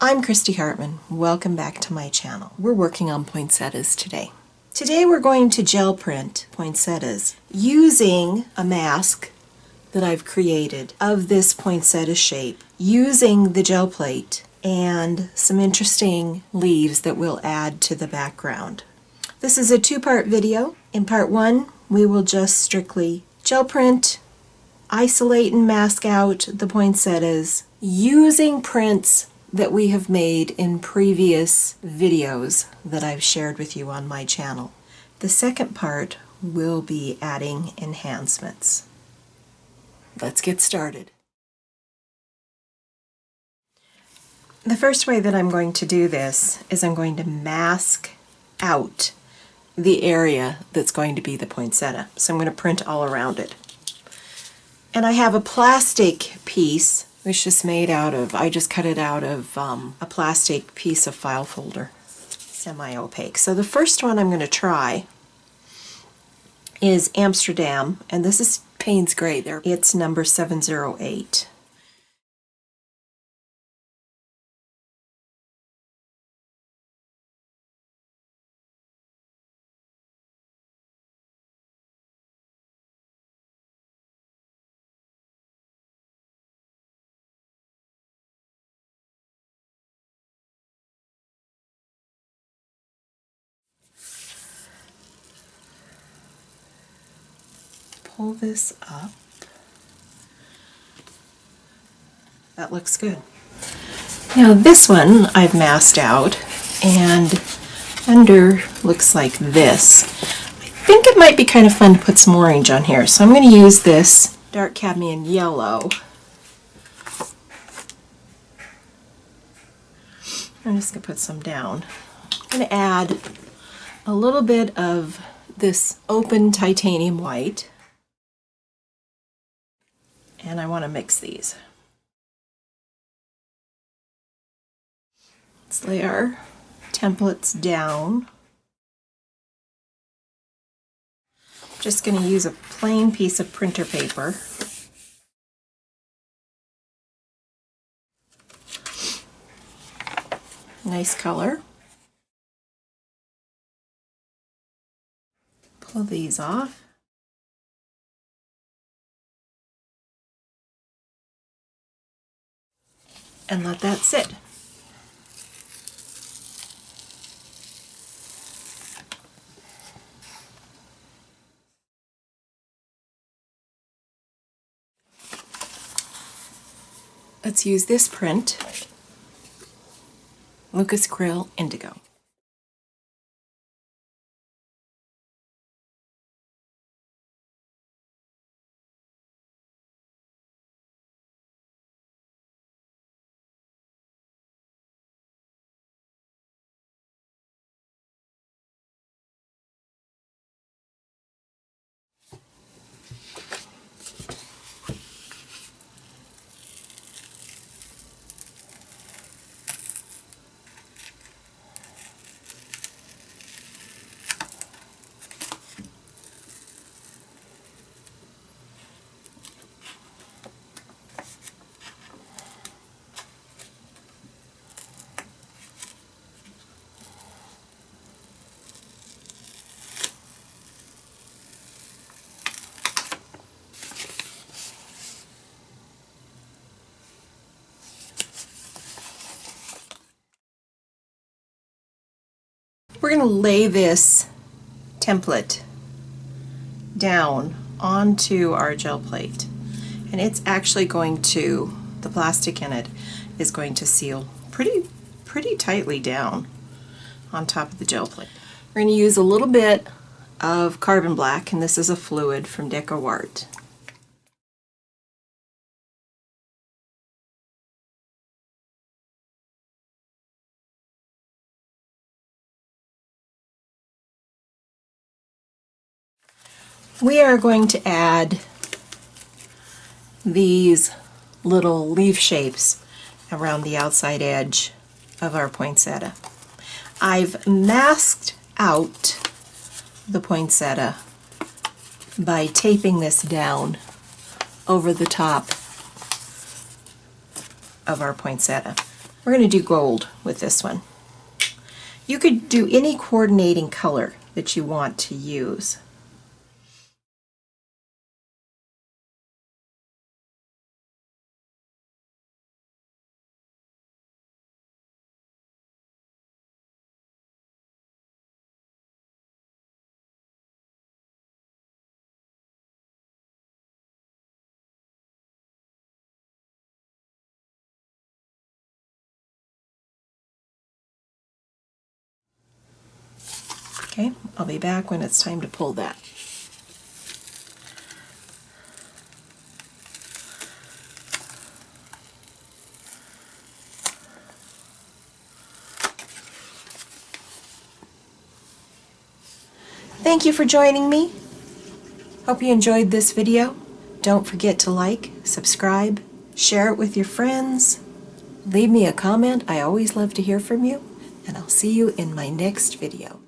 I'm Christy Hartman. Welcome back to my channel. We're working on poinsettias today. Today we're going to gel print poinsettias using a mask that I've created of this poinsettia shape, using the gel plate and some interesting leaves that we'll add to the background. This is a two-part video. In part one, we will just strictly gel print, isolate and mask out the poinsettias using prints that we have made in previous videos that I've shared with you on my channel. The second part will be adding enhancements. Let's get started. The first way that I'm going to do this is I'm going to mask out the area that's going to be the poinsettia. So I'm going to print all around it. And I have a plastic piece which is made out of, I just cut it out of a plastic piece of file folder, semi-opaque. So the first one I'm going to try is Amsterdam, and this is Payne's Gray there. It's number 708. Pull this up. That looks good. Now this one I've masked out, and under looks like this. I think it might be kind of fun to put some orange on here, so I'm going to use this dark cadmium yellow. I'm just going to put some down. I'm going to add a little bit of this open titanium white. And I want to mix these. Let's lay our templates down. Just going to use a plain piece of printer paper. Nice color. Pull these off. And let that sit. Let's use this print, Lucas Krill Indigo. We're going to lay this template down onto our gel plate, and it's actually going to, the plastic in it is going to seal pretty tightly down on top of the gel plate. We're going to use a little bit of carbon black, and this is a fluid from DecoArt. We are going to add these little leaf shapes around the outside edge of our poinsettia. I've masked out the poinsettia by taping this down over the top of our poinsettia. We're going to do gold with this one. You could do any coordinating color that you want to use. Okay, I'll be back when it's time to pull that. Thank you for joining me. Hope you enjoyed this video. Don't forget to like, subscribe, share it with your friends. Leave me a comment. I always love to hear from you, and I'll see you in my next video.